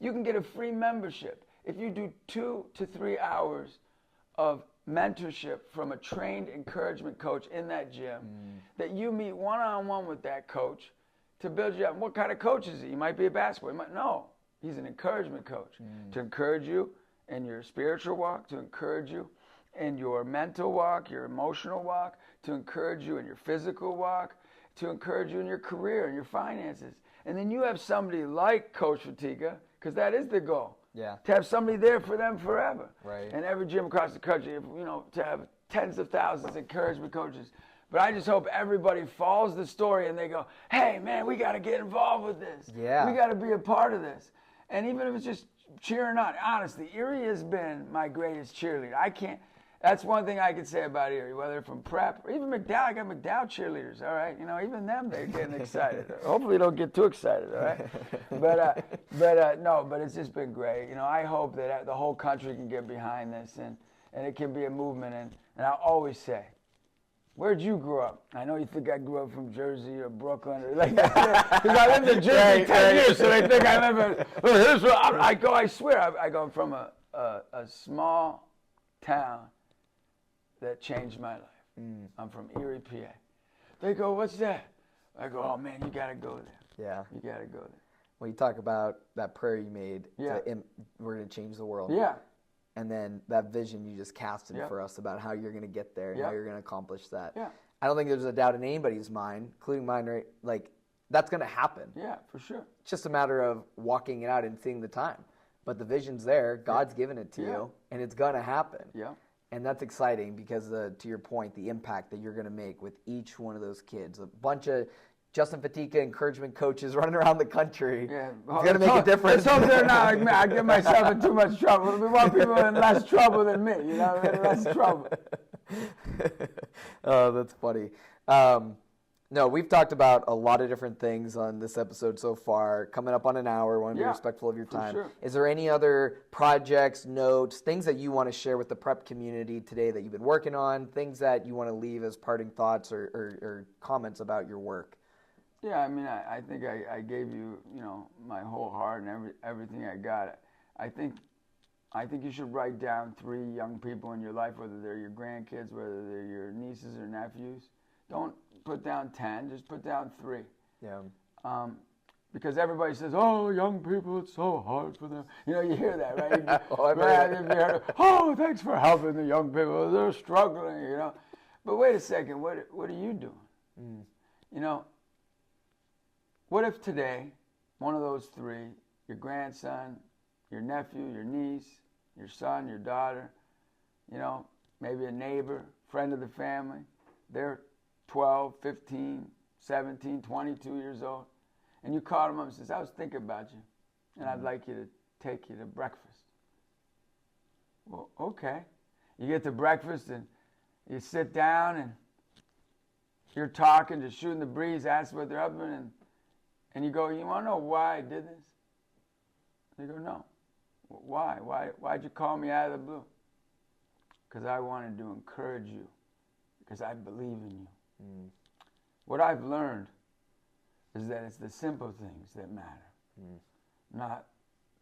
You can get a free membership if you do 2 to 3 hours of mentorship from a trained encouragement coach in that gym, that you meet one-on-one with that coach to build you up. What kind of coach is he? He might be a basketball. No, he's an encouragement coach to encourage you in your spiritual walk, to encourage you in your mental walk, your emotional walk, to encourage you in your physical walk, to encourage you in your career and your finances. And then you have somebody like Coach Fatica, because that is the goal. Yeah. To have somebody there for them forever. Right. And every gym across the country, to have tens of thousands of encouragement coaches. But I just hope everybody follows the story and they go, hey, man, we got to get involved with this. Yeah. We got to be a part of this. And even if it's just cheering on, honestly, Erie has been my greatest cheerleader. That's one thing I could say about Erie, whether from prep or even McDowell. I got McDowell cheerleaders, all right? Even them, they're getting excited. Hopefully don't get too excited, all right? But it's just been great. I hope that the whole country can get behind this and it can be a movement. And I always say, where'd you grow up? I know you think I grew up from Jersey or Brooklyn or like that. Because I lived in Jersey 10 years, so they think I live in, here's where I swear, I go from a small town that changed my life. I'm from Erie, PA. They go, what's that? I go, oh man, you got to go there. Yeah. You got to go there. Well, you talk about that prayer you made. Yeah. We're going to change the world. Yeah. And then that vision you just casted for us about how you're going to get there and how you're going to accomplish that. Yeah. I don't think there's a doubt in anybody's mind, including mine, right? Like, that's going to happen. Yeah, for sure. It's just a matter of walking it out and seeing the time. But the vision's there. God's given it to you, and it's going to happen. Yeah. And that's exciting because, to your point, the impact that you're going to make with each one of those kids. A bunch of Justin Fatica encouragement coaches running around the country. Yeah, it's going to make a difference. Let's hope they're not like me. I get myself in too much trouble. We want people in less trouble than me, less trouble. Oh, that's funny. No, we've talked about a lot of different things on this episode so far. Coming up on an hour, want to be respectful of your time. Sure. Is there any other projects, notes, things that you want to share with the prep community today that you've been working on, things that you want to leave as parting thoughts or comments about your work? Yeah, I mean, I think I gave you, my whole heart and everything I got. I think you should write down 3 young people in your life, whether they're your grandkids, whether they're your nieces or nephews. Don't put down 10, just put down 3. Yeah. Because everybody says, oh, young people, it's so hard for them. You hear that, right? Oh, thanks for helping the young people. They're struggling, But wait a second, what are you doing? What if today, one of those 3, your grandson, your nephew, your niece, your son, your daughter, maybe a neighbor, friend of the family, they're 12, 15, 17, 22 years old, and you call them up and says, I was thinking about you, and I'd like you to take you to breakfast. Well, okay. You get to breakfast, and you sit down, and you're talking, just shooting the breeze, asking what they're up to, and you go, you want to know why I did this? They go, no. Why? Why'd you call me out of the blue? Because I wanted to encourage you, because I believe in you. What I've learned is that it's the simple things that matter, not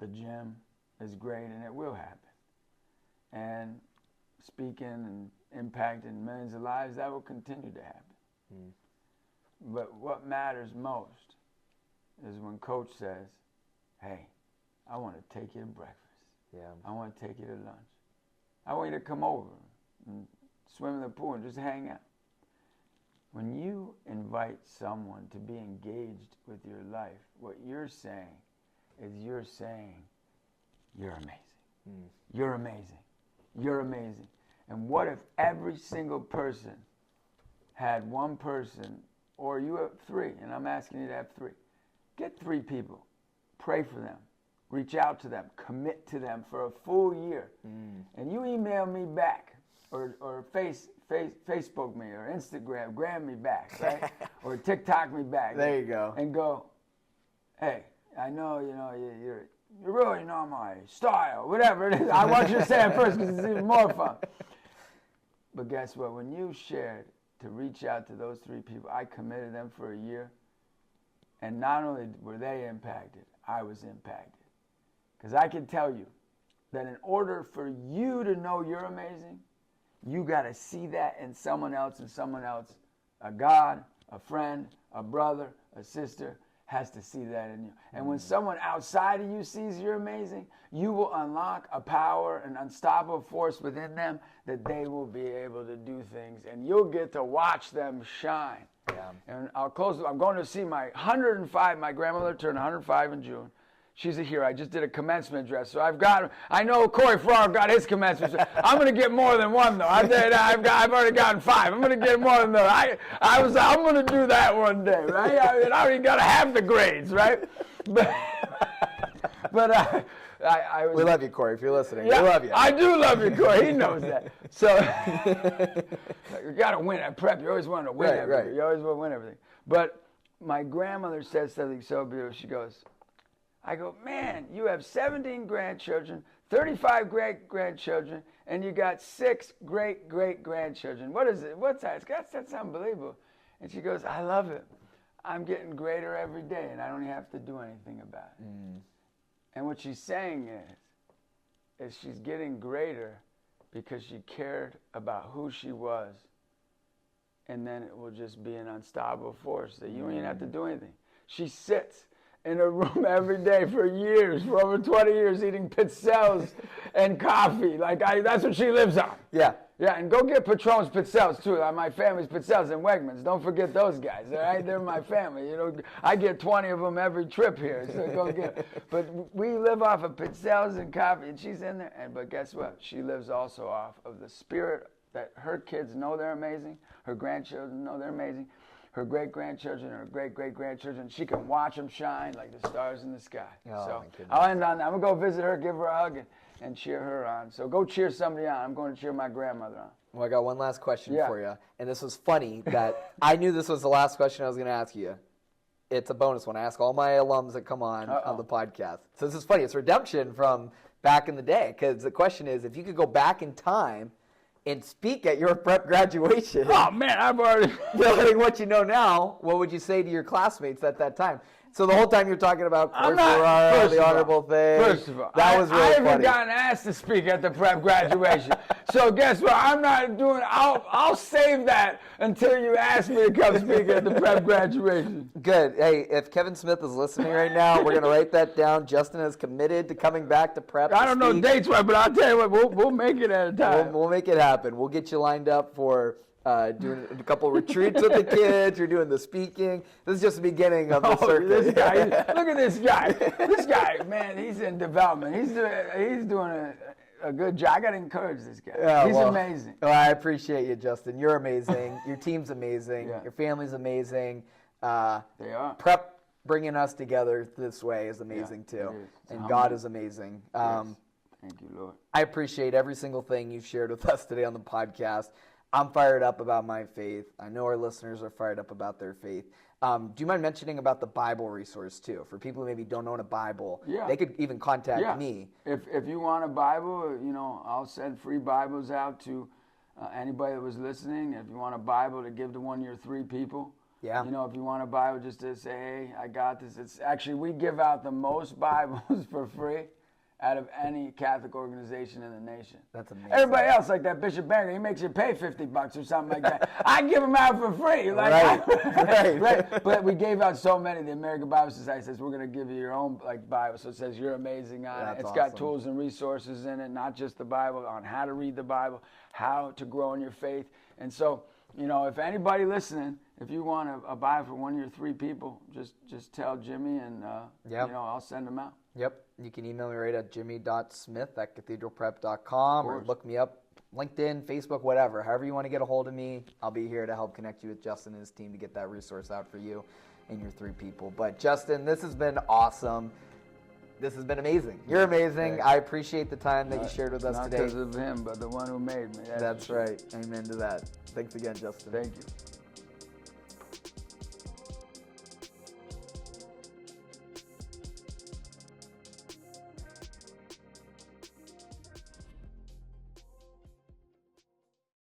the gym is great and it will happen. And speaking and impacting millions of lives, that will continue to happen. But what matters most is when Coach says, hey, I want to take you to breakfast. Yeah. I want to take you to lunch. I want you to come over and swim in the pool and just hang out. When you invite someone to be engaged with your life, what you're saying is you're saying, you're amazing. You're amazing. You're amazing. And what if every single person had one person, or you have 3, and I'm asking you to have 3. Get 3 people. Pray for them. Reach out to them. Commit to them for a full year. And you email me back, or Facebook me, or Instagram me back, right? Or TikTok me back. There you go. And go, hey, I know, you're really not my style, whatever it is. I want you to say it first because it's even more fun. But guess what? When you shared to reach out to those 3 people, I committed them for a year. And not only were they impacted, I was impacted. Because I can tell you that in order for you to know you're amazing, you got to see that in someone else, a God, a friend, a brother, a sister has to see that in you. And when someone outside of you sees you're amazing, you will unlock a power, an unstoppable force within them that they will be able to do things, and you'll get to watch them shine. Yeah. And I'll close. I'm going to see my 105. My grandmother turned 105 in June. She's a hero. I just did a commencement address, so I know Corey Farrar got his commencement address. I'm going to get more than one though. I've already gotten 5. I'm going to get more than those. I'm going to do that one day, right? I already got to have the grades, right? But I was. We love you, Corey. If you're listening, Yeah, we love you. I do love you, Corey. He knows that. So you got to win at prep. You always want to win everything. Right. You always want to win everything. But my grandmother said something so beautiful. She goes, I go, man, you have 17 grandchildren, 35 great-grandchildren, and you got 6 great-great-grandchildren. What is it? What's that? That's unbelievable. And she goes, I love it. I'm getting greater every day, and I don't have to do anything about it. And what she's saying is she's getting greater because she cared about who she was, and then it will just be an unstoppable force that you don't even have to do anything. She sits in a room every day for years, for over 20 years, eating pizzelles and coffee. That's what she lives on. Yeah. Yeah, and go get Patron's Pizzelles, too. My family's Pizzelles and Wegmans. Don't forget those guys, all right? They're my family. You know, I get 20 of them every trip here, so go get. But we live off of Pizzelles and coffee, and she's in there. But guess what? She lives also off of the spirit that her kids know they're amazing, her grandchildren know they're amazing, her great-grandchildren, her great-great-grandchildren. She can watch them shine like the stars in the sky. Oh, So my I'll end on that. I'm going to go visit her, give her a hug, and cheer her on. So go cheer somebody on. I'm going to cheer my grandmother on. Well, I got one last question for you. And this was funny that I knew this was the last question I was going to ask you. It's a bonus one. I ask all my alums that come on the podcast. So this is funny. It's redemption from back in the day. Because the question is, if you could go back in time and speak at your prep graduation. Oh, man, I've already... knowing what you know now, what would you say to your classmates at that time? So the whole time you're talking about Ferrara, the honorable thing. First of all, that was really I funny. haven't gotten asked to speak at the prep graduation. So guess what? I'm not doing. I'll save that until you ask me to come speak at the prep graduation. Good. Hey, if Kevin Smith is listening right now, we're gonna write that down. Justin is committed to coming back to prep. I don't know dates right, but I'll tell you what. We'll make it at a time. We'll make it happen. We'll get you lined up for. Doing a couple retreats with the kids. You're doing the speaking. This is just the beginning of the circuit. This guy, look at this guy. This guy, man, he's in development. He's doing a good job. I got to encourage this guy. Yeah, he's amazing. Well, I appreciate you, Justin. You're amazing. Your team's amazing. Yeah. Your family's amazing. They are. Prep bringing us together this way is amazing too. And God is amazing. Yes. Thank you, Lord. I appreciate every single thing you've shared with us today on the podcast. I'm fired up about my faith. I know our listeners are fired up about their faith. Do you mind mentioning about the Bible resource too? For people who maybe don't own a Bible, they could even contact me. If you want a Bible, I'll send free Bibles out to anybody that was listening. If you want a Bible to give to one of your 3 people, if you want a Bible just to say, hey, I got this. It's actually, we give out the most Bibles for free out of any Catholic organization in the nation. That's amazing. Everybody else, like that Bishop Banker, he makes you pay $50 or something like that. I give them out for free. Right. But we gave out so many. The American Bible Society says, we're going to give you your own Bible. So it says, you're amazing on it. It's got tools and resources in it, not just the Bible, on how to read the Bible, how to grow in your faith. And so, if anybody listening, if you want a Bible for one of your 3 people, just tell Jimmy and, I'll send them out. Yep. You can email me right at jimmy.smith@cathedralprep.com or look me up, LinkedIn, Facebook, whatever. However you want to get a hold of me, I'll be here to help connect you with Justin and his team to get that resource out for you and your 3 people. But Justin, this has been awesome. This has been amazing. You're amazing. I appreciate the time that you shared with us today. Not because of him, but the one who made me. That's right. Amen to that. Thanks again, Justin. Thank you.